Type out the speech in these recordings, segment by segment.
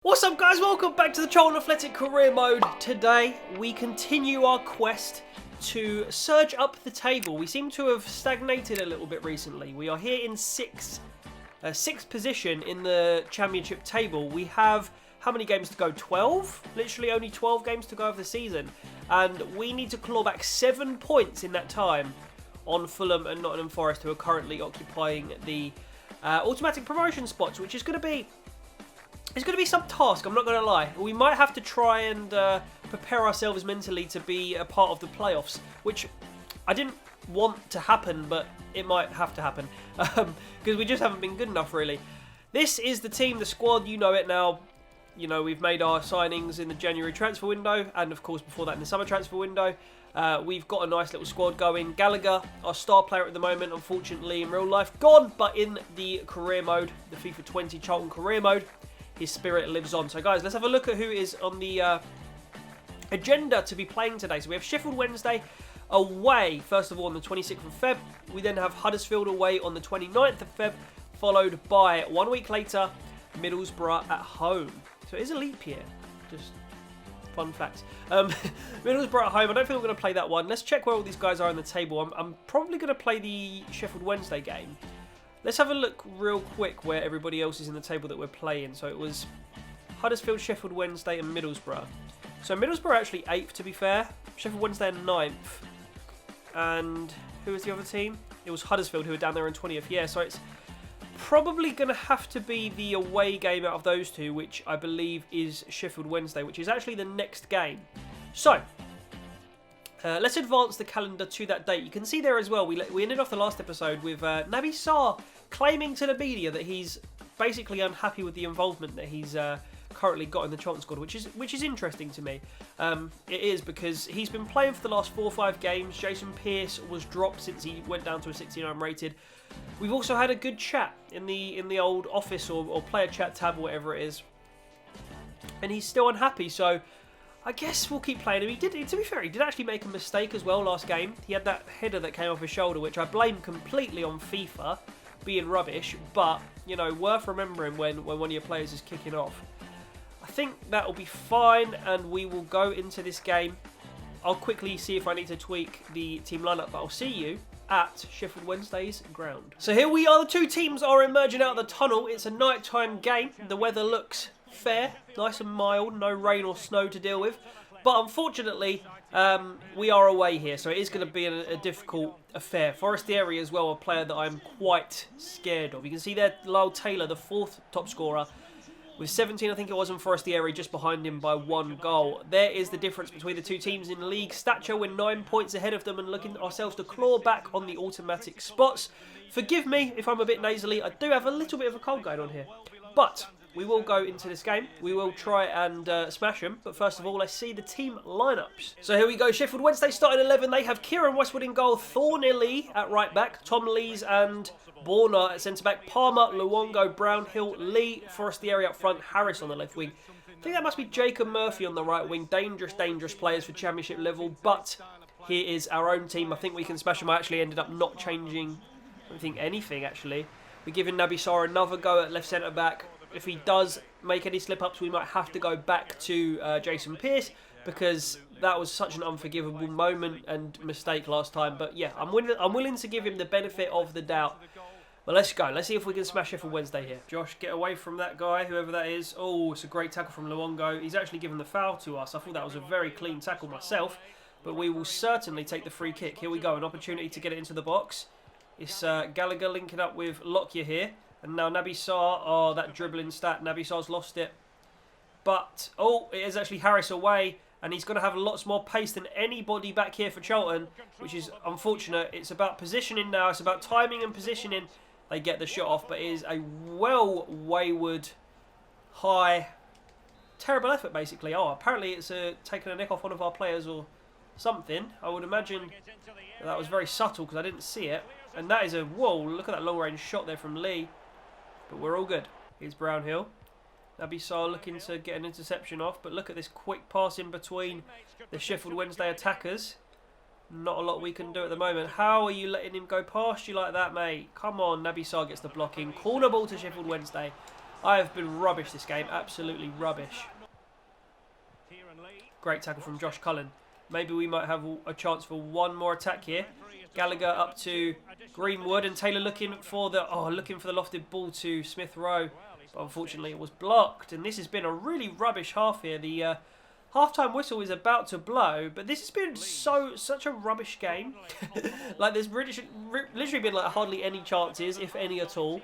What's up guys, welcome back to the Charlton Athletic career mode. Today we continue our quest to surge up the table. We seem to have stagnated a little bit recently. We are here in sixth position in the championship table. We have how many games to go? 12? Literally only 12 games to go of the season. And we need to claw back 7 points in that time on Fulham and Nottingham Forest, who are currently occupying the automatic promotion spots, which is going to be... It's going to be some task, I'm not going to lie. We might have to try and prepare ourselves mentally to be a part of the playoffs, which I didn't want to happen, but it might have to happen, because we just haven't been good enough, really. This is the team, the squad, you know it now. You know, we've made our signings in the January transfer window, and of course before that in the summer transfer window. We've got a nice little squad going. Gallagher, our star player at the moment, unfortunately in real life, gone, but in the career mode, the FIFA 20 Charlton career mode, his spirit lives on. So guys, let's have a look at who is on the agenda to be playing today. So we have Sheffield Wednesday away, first of all, on the 26th of Feb. We then have Huddersfield away on the 29th of Feb, followed by 1 week later, Middlesbrough at home. So it is a leap year. Just fun fact. Middlesbrough at home. I don't think I'm going to play that one. Let's check where all these guys are on the table. I'm probably going to play the Sheffield Wednesday game. Let's have a look real quick where everybody else is in the table that we're playing. So it was Huddersfield, Sheffield Wednesday and Middlesbrough. So Middlesbrough are actually 8th, to be fair. Sheffield Wednesday are 9th. And who was the other team? It was Huddersfield, who were down there in 20th. Yeah, so it's probably going to have to be the away game out of those two, which I believe is Sheffield Wednesday, which is actually the next game. So let's advance the calendar to that date. You can see there as well, we ended off the last episode with Naby Sarr claiming to the media that he's basically unhappy with the involvement that he's currently got in the Charlton squad, which is interesting to me. It is, because he's been playing for the last 4 or 5 games. Jason Pearce was dropped since he went down to a 69 rated. We've also had a good chat in the old office or player chat tab or whatever it is, and he's still unhappy. So I guess we'll keep playing him. To be fair, he did actually make a mistake as well last game. He had that header that came off his shoulder, which I blame completely on FIFA being rubbish, but, you know, worth remembering when one of your players is kicking off. I think that'll be fine, and we will go into this game. I'll quickly see if I need to tweak the team lineup, but I'll see you at Sheffield Wednesday's ground. So here we are, the two teams are emerging out of the tunnel. It's a nighttime game. The weather looks fair, nice and mild, no rain or snow to deal with. But unfortunately, we are away here, so it is going to be a difficult affair. Forestieri as well, a player that I'm quite scared of. You can see there, Lyle Taylor, the 4th top scorer, with 17, I think it was, and Forestieri just behind him by 1 goal. There is the difference between the two teams in league stature. We're 9 points ahead of them and looking ourselves to claw back on the automatic spots. Forgive me if I'm a bit nasally. I do have a little bit of a cold going on here. But we will go into this game. We will try and smash them. But first of all, let's see the team lineups. So here we go. Sheffield Wednesday starting 11. They have Kieran Westwood in goal, Thorniley at right back, Tom Lees and Borna at centre-back, Palmer, Luongo, Brownhill, Lee, Forestieri up front, Harris on the left wing. I think that must be Jacob Murphy on the right wing. Dangerous players for championship level, but here is our own team. I think we can smash them. I actually ended up not changing, I don't think, anything, actually. We're giving Naby Sarr another go at left centre-back. If he does make any slip-ups, we might have to go back to Jason Pearce, because that was such an unforgivable moment and mistake last time. But yeah, I'm willing to give him the benefit of the doubt. Well, let's go. Let's see if we can smash Sheffield Wednesday here. Josh, get away from that guy, whoever that is. Oh, it's a great tackle from Luongo. He's actually given the foul to us. I thought that was a very clean tackle myself, but we will certainly take the free kick. Here we go, an opportunity to get it into the box. It's Gallagher linking up with Lockyer here. And now Naby Sarr, oh, that dribbling stat. Naby Sarr's lost it. But, oh, it is actually Harris away. And he's going to have lots more pace than anybody back here for Charlton, which is unfortunate. It's about positioning now. It's about timing and positioning. They get the shot off, but it is a well wayward, high, terrible effort, basically. Oh, apparently it's taking a neck off one of our players or something. I would imagine that was very subtle because I didn't see it. And that is a, whoa, look at that long-range shot there from Lee. But we're all good. Here's Brownhill. Naby Sarr looking to get an interception off, but look at this quick pass in between the Sheffield Wednesday attackers. Not a lot we can do at the moment. How are you letting him go past you like that, mate? Come on, Naby Sarr gets the blocking. Corner ball to Sheffield Wednesday. I have been rubbish this game. Absolutely rubbish. Great tackle from Josh Cullen. Maybe we might have a chance for one more attack here. Gallagher up to Greenwood, and Taylor looking for the lofted ball to Smith Rowe. But unfortunately, it was blocked. And this has been a really rubbish half here. The half-time whistle is about to blow, but this has been such a rubbish game. Like, there's literally been like hardly any chances, if any at all.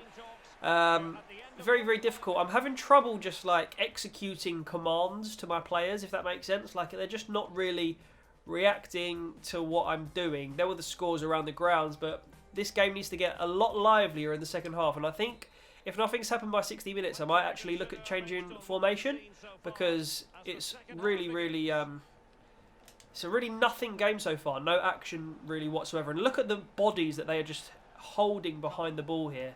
Very, very difficult. I'm having trouble just like executing commands to my players, if that makes sense. Like, they're just not really reacting to what I'm doing. There were the scores around the grounds, but this game needs to get a lot livelier in the second half. And I think if nothing's happened by 60 minutes, I might actually look at changing formation, because it's really, really, it's a really nothing game so far. No action really whatsoever. And look at the bodies that they are just holding behind the ball here.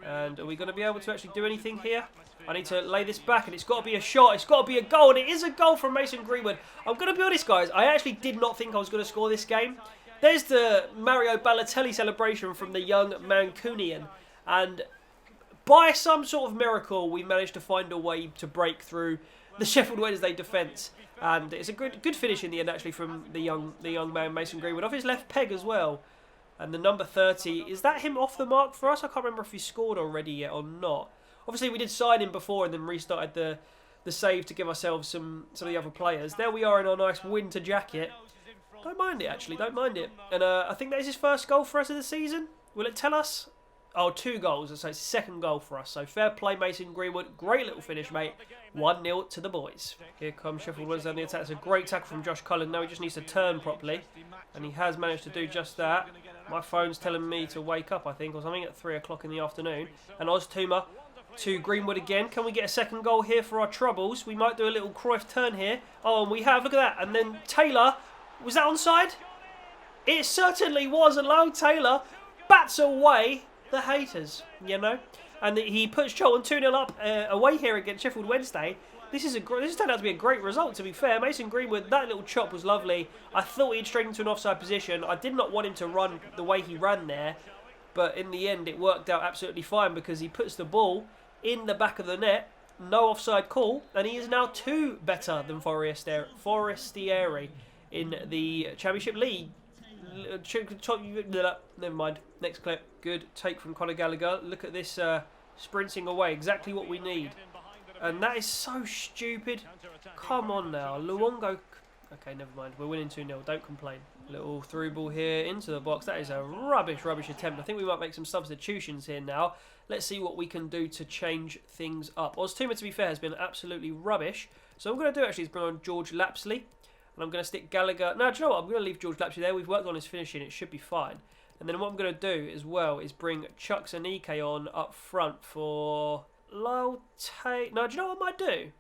And are we going to be able to actually do anything here? I need to lay this back, and it's got to be a shot. It's got to be a goal, and it is a goal from Mason Greenwood. I'm going to be honest, guys. I actually did not think I was going to score this game. There's the Mario Balotelli celebration from the young Mancunian. And by some sort of miracle, we managed to find a way to break through the Sheffield Wednesday defence. And it's a good finish in the end, actually, from the young man Mason Greenwood, off his left peg as well. And the number 30, is that him off the mark for us? I can't remember if he scored already yet or not. Obviously, we did sign him before and then restarted the save to give ourselves some of the other players. There we are in our nice winter jacket. Don't mind it, actually. Don't mind it. And I think that is his first goal for us of the season. Will it tell us? Oh, 2 goals. So it's his second goal for us. So fair play, Mason Greenwood. Great little finish, mate. 1-0 to the boys. Here comes Sheffield Wednesday on the attack. It's a great tackle from Josh Cullen. Now he just needs to turn properly. And he has managed to do just that. My phone's telling me to wake up, I think, or something, at 3 o'clock in the afternoon. And Oztuma to Greenwood again. Can we get a second goal here for our troubles? We might do a little Cruyff turn here. Oh, and we have. Look at that. And then Taylor. Was that onside? It certainly was. And Lyle Taylor bats away the haters, you know. And he puts Charlton 2-0 up away here against Sheffield Wednesday. This has turned out to be a great result, to be fair. Mason Greenwood, that little chop was lovely. I thought he'd straight into an offside position. I did not want him to run the way he ran there. But in the end, it worked out absolutely fine, because he puts the ball in the back of the net. No offside call. And he is now 2 better than Forestieri in the Championship League. Never mind. Next clip. Good take from Conor Gallagher. Look at this sprinting away. Exactly what we need. And that is so stupid. Come on now. Luongo. Okay, never mind. We're winning 2-0. Don't complain. Little through ball here into the box. That is a rubbish attempt. I think we might make some substitutions here now. Let's see what we can do to change things up. Oztuma, to be fair, has been absolutely rubbish. So what I'm going to do actually is bring on George Lapsley. And I'm going to stick Gallagher. No, do you know what? I'm going to leave George Lapsley there. We've worked on his finishing. It should be fine. And then what I'm going to do as well is bring Chuks Aneke on up front for Lyle Taylor. No, do you know what I might do?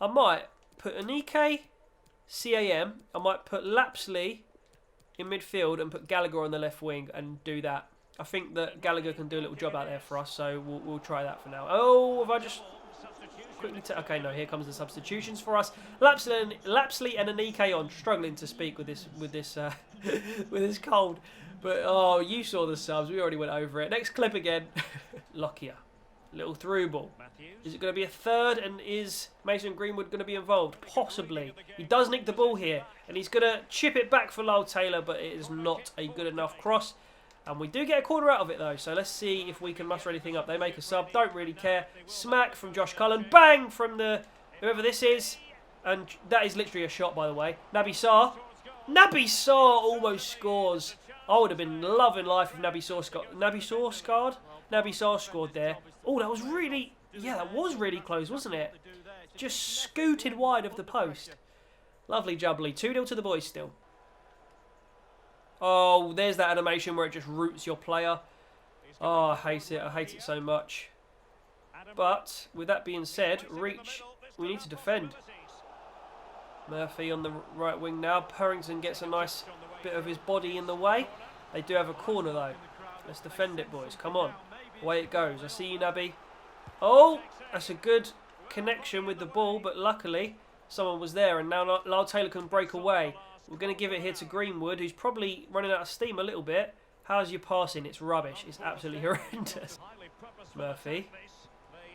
I might put Aneke, CAM. I might put Lapsley in midfield and put Gallagher on the left wing and do that. I think that Gallagher can do a little job out there for us, so we'll try that for now. Oh, have I just quickly... Okay, no, here comes the substitutions for us. Lapsley and Aneke on. Struggling to speak with this with this cold. But, oh, you saw the subs. We already went over it. Next clip again. Lockyer. Little through ball. Is it going to be a third? And is Mason Greenwood going to be involved? Possibly. He does nick the ball here. And he's going to chip it back for Lyle Taylor. But it is not a good enough cross. And we do get a corner out of it, though. So let's see if we can muster anything up. They make a sub. Don't really care. Smack from Josh Cullen. Bang from whoever this is. And that is literally a shot, by the way. Naby Sarr. Naby Sarr almost scores. I would have been loving life if Naby Sarr scored there. Oh, that was really... Yeah, that was really close, wasn't it? Just scooted wide of the post. Lovely jubbly. 2-0 to the boys still. Oh, there's that animation where it just roots your player. Oh, I hate it. I hate it so much. But, with that being said, reach. We need to defend. Murphy on the right wing now. Purrington gets a nice bit of his body in the way. They do have a corner though. Let's defend it, boys. Come on. Away it goes. I see you, Naby. Oh, that's a good connection with the ball, but luckily someone was there, and now Lyle Taylor can break away. We're going to give it here to Greenwood, who's probably running out of steam a little bit. How's your passing? It's rubbish. It's absolutely horrendous. Murphy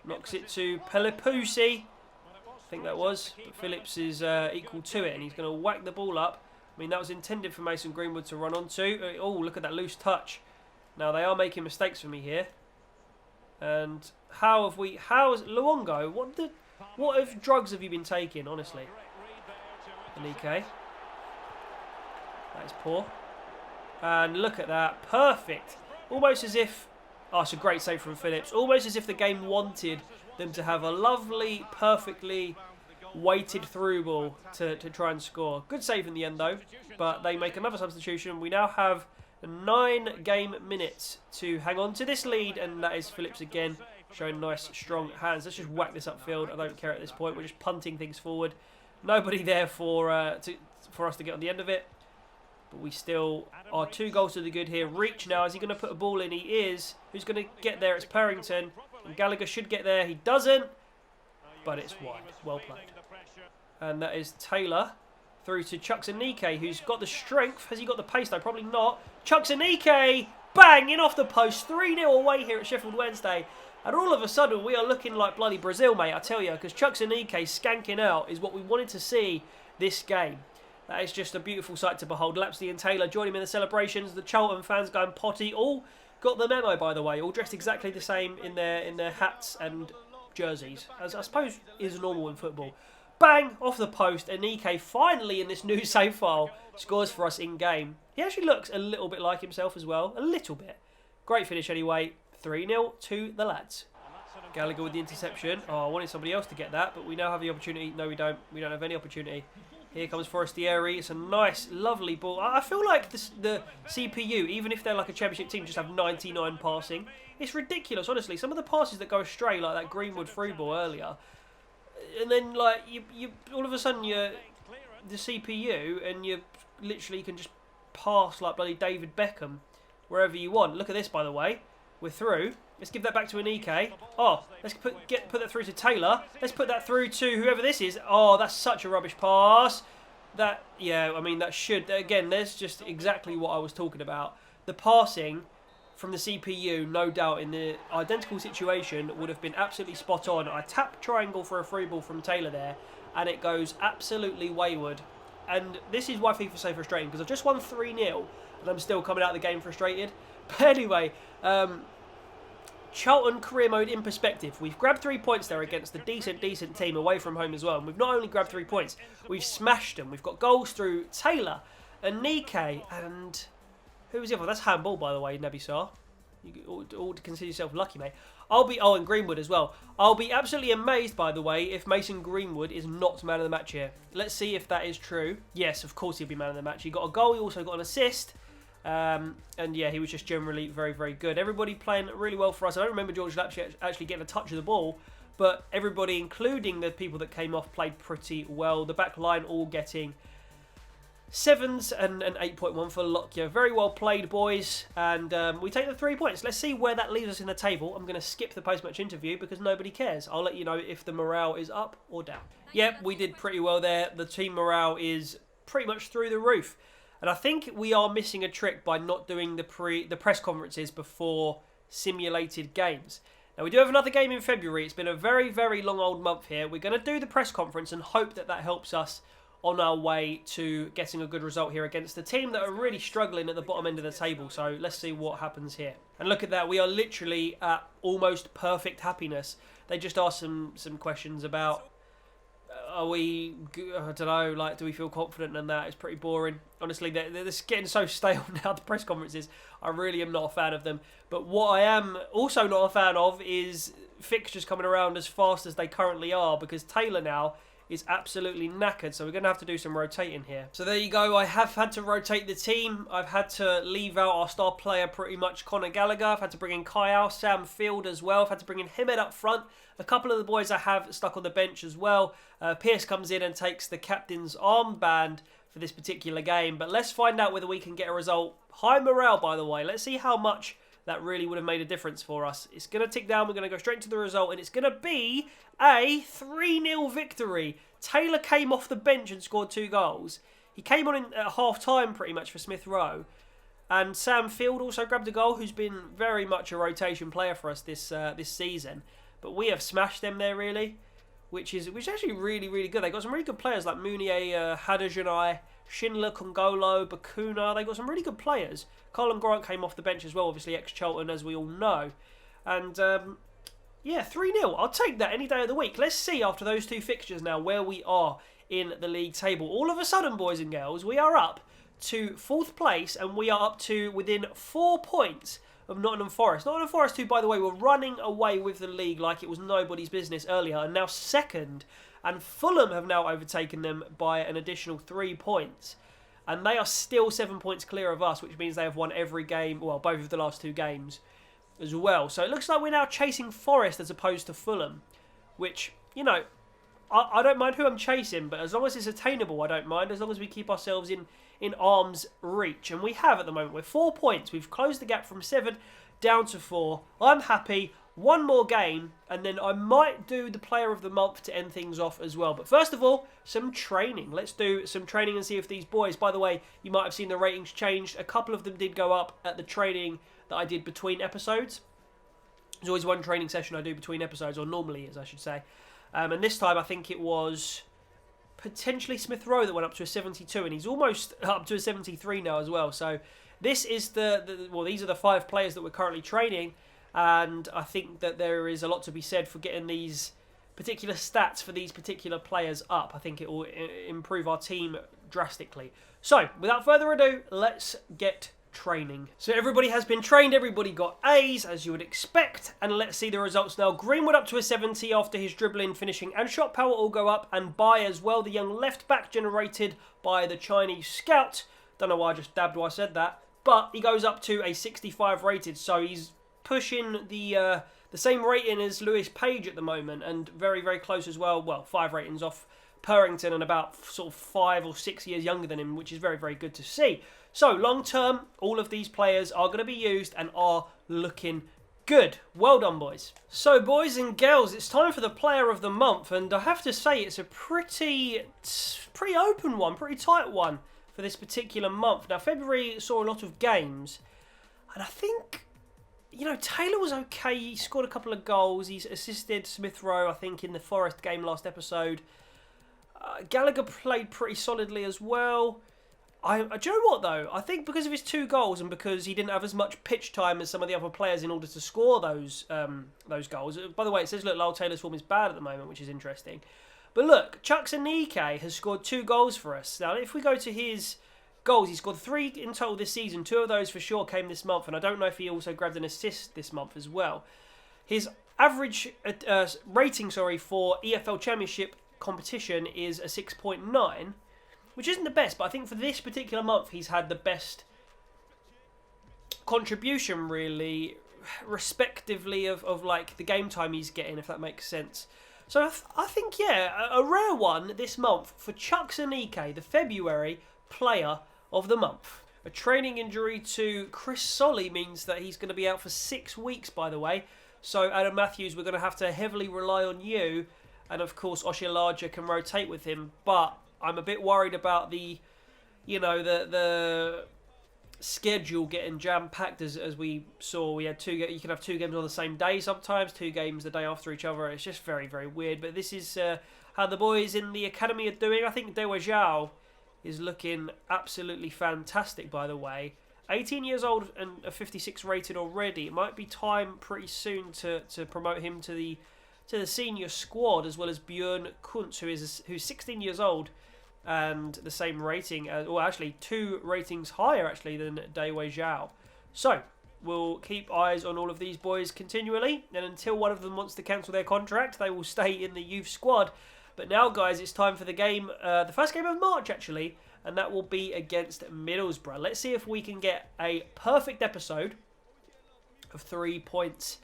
knocks it to Pelipusi. I think that was. But Phillips is equal to it, and he's going to whack the ball up. I mean, that was intended for Mason Greenwood to run onto. Oh, look at that loose touch. Now, they are making mistakes for me here. And how is Luongo? What drugs have you been taking, honestly? Aneke. That is poor. And look at that. Perfect. Almost as if... Oh, it's a great save from Phillips. Almost as if the game wanted them to have a lovely, perfectly weighted through ball to try and score. Good save in the end, though. But they make another substitution. We now have 9 game minutes to hang on to this lead. And that is Phillips again, showing nice, strong hands. Let's just whack this upfield. I don't care at this point. We're just punting things forward. Nobody there for us to get on the end of it. But we still are 2 goals to the good here. Reach now. Is he going to put a ball in? He is. Who's going to get there? It's Perrington. And Gallagher should get there. He doesn't. But it's wide. Well played. And that is Taylor through to Chuks Aneke, who's got the strength. Has he got the pace though? Probably not. Chuks Aneke, bang, in off the post. 3-0 away here at Sheffield Wednesday. And all of a sudden, we are looking like bloody Brazil, mate, I tell you. Because Chuks Aneke skanking out is what we wanted to see this game. That is just a beautiful sight to behold. Lapsley and Taylor join him in the celebrations. The Charlton fans going potty. All got the memo, by the way. All dressed exactly the same in their hats and jerseys, as I suppose is normal in football. Bang, off the post. Aneke finally in this new save file scores for us in game. He actually looks a little bit like himself as well. A little bit. Great finish anyway. 3-0 to the lads. Gallagher with the interception. Oh, I wanted somebody else to get that, but we now have the opportunity. No, we don't. We don't have any opportunity. Here comes Forestieri. It's a nice, lovely ball. I feel like the CPU, even if they're like a championship team, just have 99 passing. It's ridiculous, honestly. Some of the passes that go astray, like that Greenwood through ball earlier, and then like you all of a sudden you're the CPU and you literally can just pass like bloody David Beckham wherever you want. Look at this, by the way. We're through. Let's give that back to Aneke. Oh, let's put that through to Taylor. Let's put that through to whoever this is. Oh, that's such a rubbish pass. Yeah, I mean, that should... Again, there's just exactly what I was talking about. The passing from the CPU, no doubt, in the identical situation, would have been absolutely spot on. I tap triangle for a free ball from Taylor there, and it goes absolutely wayward. And this is why FIFA's so frustrating, because I've just won 3-0, and I'm still coming out of the game frustrated. But anyway... Charlton career mode in perspective. We've grabbed 3 points there against a decent team away from home as well. And we've not only grabbed 3 points, we've smashed them. We've got goals through Taylor, Aneke, and who was the other one? That's handball, by the way, Nebisar. You all consider yourself lucky, mate. And Greenwood as well. I'll be absolutely amazed, by the way, if Mason Greenwood is not man of the match here. Let's see if that is true. Yes, of course he'll be man of the match. He got a goal. He also got an assist. And yeah, he was just generally very, very good. Everybody playing really well for us. I don't remember George Lapsley actually getting a touch of the ball, but everybody, including the people that came off, played pretty well. The back line all getting 7s and an 8.1 for Lockyer. Very well played, boys. And we take the 3 points. Let's see where that leaves us in the table. I'm going to skip the post-match interview because nobody cares. I'll let you know if the morale is up or down. Yep, we did pretty well there. The team morale is pretty much through the roof. And I think we are missing a trick by not doing the press conferences before simulated games. Now, we do have another game in February. It's been a very, very long old month here. We're going to do the press conference and hope that that helps us on our way to getting a good result here against a team that are really struggling at the bottom end of the table. So let's see what happens here. And look at that. We are literally at almost perfect happiness. They just asked some questions about... Are we, I don't know, like, do we feel confident in that? It's pretty boring. Honestly, they're getting so stale now, the press conferences. I really am not a fan of them. But what I am also not a fan of is fixtures coming around as fast as they currently are, because Taylor now is absolutely knackered, so we're going to have to do some rotating here. So there you go. I have had to rotate the team. I've had to leave out our star player pretty much, Conor Gallagher. I've had to bring in Kyle, Sam Field as well. I've had to bring in Himmed up front. A couple of the boys I have stuck on the bench as well. Pierce comes in and takes the captain's armband for this particular game. But let's find out whether we can get a result. High morale, by the way. Let's see how much that really would have made a difference for us. It's going to tick down. We're going to go straight to the result. And it's going to be a 3-0 victory. Taylor came off the bench and scored 2 goals. He came on at half-time pretty much for Smith Rowe. And Sam Field also grabbed a goal, who's been very much a rotation player for us this season. But we have smashed them there, really, which is actually really, really good. They got some really good players like Mounier, Huddersfield, Schindler, Congolo, Bakuna. They got some really good players. Colin Grant came off the bench as well, obviously ex-Charlton, as we all know. And yeah, 3-0. I'll take that any day of the week. Let's see after those two fixtures now where we are in the league table. All of a sudden, boys and girls, we are up to 4th place, and we are up to within 4 points of Nottingham Forest. Nottingham Forest, who, by the way, were running away with the league like it was nobody's business earlier, and now 2nd. And Fulham have now overtaken them by an additional 3 points. And they are still 7 points clear of us, which means they have won every game, well, both of the last 2 games as well. So it looks like we're now chasing Forest as opposed to Fulham, which, you know, I don't mind who I'm chasing, but as long as it's attainable, I don't mind, as long as we keep ourselves in arm's reach. And we have at the moment. We're 4 points. We've closed the gap from 7 down to 4. I'm happy. One more game, and then I might do the player of the month to end things off as well. But first of all, some training. Let's do some training and see if these boys, by the way, you might have seen the ratings changed. A couple of them did go up at the training that I did between episodes. There's always one training session I do between episodes, or normally is, I should say. And this time I think it was potentially Smith Rowe that went up to a 72, and he's almost up to a 73 now as well. So this is well, these are the 5 players that we're currently training, and I think that there is a lot to be said for getting these particular stats for these particular players up. I think it will improve our team drastically. So without further ado, let's get training. So everybody has been trained, everybody got A's as you would expect, and let's see the results now. Greenwood up to a 70 after his dribbling, finishing and shot power all go up, and by as well the young left back generated by the Chinese scout. Don't know why I just dabbed while I said that, but he goes up to a 65 rated, so he's pushing the same rating as Lewis Page at the moment, and very, very close as well. Well, 5 ratings off Purrington and about sort of 5 or 6 years younger than him, which is very, very good to see. So, long term, all of these players are going to be used and are looking good. Well done, boys. So, boys and girls, it's time for the player of the month, and I have to say it's a pretty open one, pretty tight one for this particular month. Now, February saw a lot of games, and I think, you know, Taylor was okay. He scored a couple of goals. He's assisted Smith Rowe, I think, in the Forest game last episode. Gallagher played pretty solidly as well. Do you know what, though? I think because of his 2 goals and because he didn't have as much pitch time as some of the other players in order to score those goals. By the way, it says, look, Lyle Taylor's form is bad at the moment, which is interesting. But look, Chuks Aneke has scored 2 goals for us. Now, if we go to his goals, he scored 3 in total this season. 2 of those for sure came this month, and I don't know if he also grabbed an assist this month as well. His average rating, for EFL Championship competition is a 6.9, which isn't the best, but I think for this particular month he's had the best contribution, really, respectively of like the game time he's getting, if that makes sense. So I think, yeah, a rare one this month for Chuks Aneke, the February player of the month. A training injury to Chris Solly means that he's going to be out for 6 weeks, by the way. So Adam Matthews, we're going to have to heavily rely on you, and of course Oshilaja can rotate with him, but I'm a bit worried about the schedule getting jam-packed as we saw. We had you can have 2 games on the same day sometimes, 2 games the day after each other. It's just very, very weird. But this is how the boys in the academy are doing. I think Dewa Zhao is looking absolutely fantastic, by the way. 18 years old and a 56 rated already. It might be time pretty soon to promote him to the senior squad, as well as Björn Kuntz, who's 16 years old and the same rating, or actually 2 ratings higher actually than Dewa Zhao. So we'll keep eyes on all of these boys continually, and until one of them wants to cancel their contract, they will stay in the youth squad. But now, guys, it's time for the game, the first game of March actually, and that will be against Middlesbrough. Let's see if we can get a perfect episode of 3 points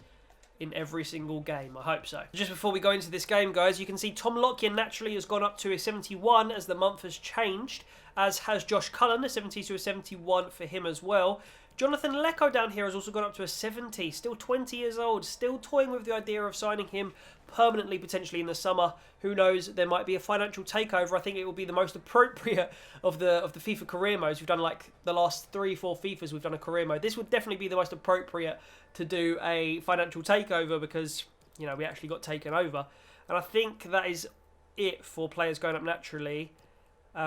in every single game. I hope so. Just before we go into this game, guys, you can see Tom Lockyer naturally has gone up to a 71 as the month has changed, as has Josh Cullen, a 70 to a 71 for him as well. Jonathan Lecco down here has also gone up to a 70, still 20 years old, still toying with the idea of signing him permanently, potentially in the summer. Who knows, there might be a financial takeover. I think it will be the most appropriate of the FIFA career modes. We've done like the last 3-4 FIFAs, we've done a career mode. This would definitely be the most appropriate to do a financial takeover because, you know, we actually got taken over. And I think that is it for players going up naturally.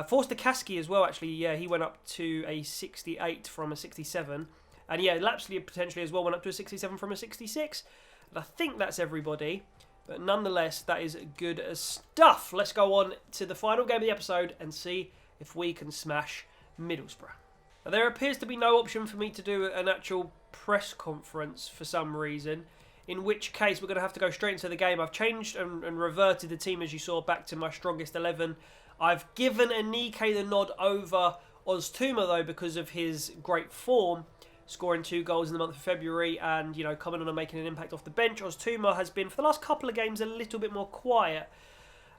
Forster Kaski as well, actually, yeah, he went up to a 68 from a 67. And yeah, Lapsley potentially as well went up to a 67 from a 66. And I think that's everybody. But nonetheless, that is good stuff. Let's go on to the final game of the episode and see if we can smash Middlesbrough. Now, there appears to be no option for me to do an actual press conference for some reason, in which case we're going to have to go straight into the game. I've changed and reverted the team, as you saw, back to my strongest 11. I've given Aneke the nod over Oztuma, though, because of his great form, scoring 2 goals in the month of February and, you know, coming on and making an impact off the bench. Oztuma has been, for the last couple of games, a little bit more quiet.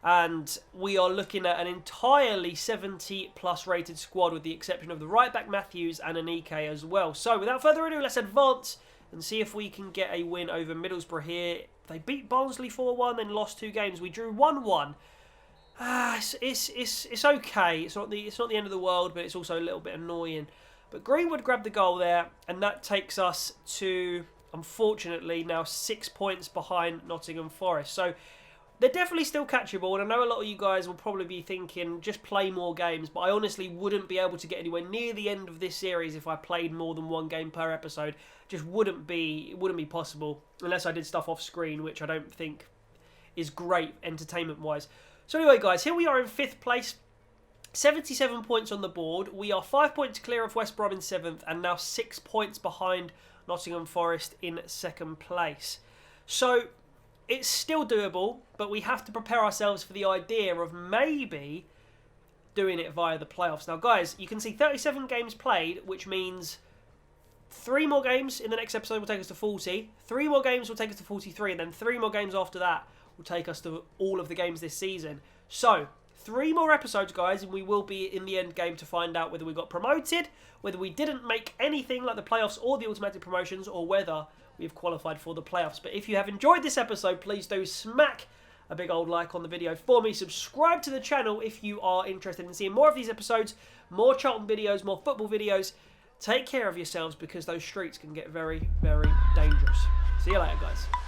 And we are looking at an entirely 70-plus rated squad, with the exception of the right-back Matthews and Aneke as well. So, without further ado, let's advance and see if we can get a win over Middlesbrough here. They beat Barnsley 4-1, then lost 2 games. We drew 1-1. It's okay. It's not the end of the world, but it's also a little bit annoying. But Greenwood grabbed the goal there, and that takes us to, unfortunately, now 6 points behind Nottingham Forest. So they're definitely still catchable, and I know a lot of you guys will probably be thinking, just play more games, but I honestly wouldn't be able to get anywhere near the end of this series if I played more than 1 game per episode. Just wouldn't be possible unless I did stuff off screen, which I don't think is great entertainment-wise. So anyway, guys, here we are in 5th place. 77 points on the board. We are 5 points clear of West Brom in 7th and now 6 points behind Nottingham Forest in 2nd place. So it's still doable, but we have to prepare ourselves for the idea of maybe doing it via the playoffs. Now, guys, you can see 37 games played, which means 3 more games in the next episode will take us to 40. 3 more games will take us to 43, and then 3 more games after that will take us to all of the games this season. So 3 more episodes, guys, and we will be in the end game to find out whether we got promoted, whether we didn't make anything like the playoffs or the automatic promotions, or whether we've qualified for the playoffs. But if you have enjoyed this episode, please do smack a big old like on the video for me. Subscribe to the channel if you are interested in seeing more of these episodes, more Charlton videos, more football videos. Take care of yourselves, because those streets can get very, very dangerous. See you later, guys.